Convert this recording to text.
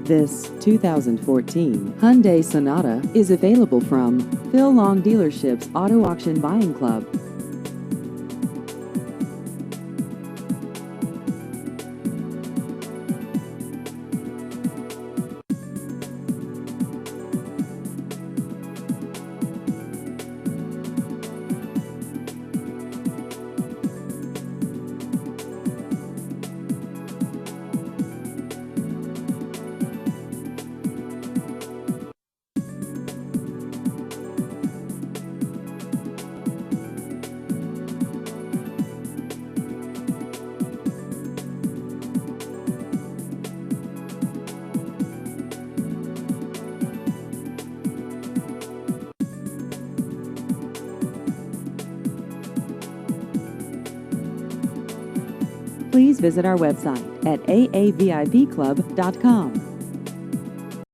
This 2014 Hyundai Sonata is available from Phil Long Dealership's Auto Auction Buying Club. Please visit our website at aavipclub.com.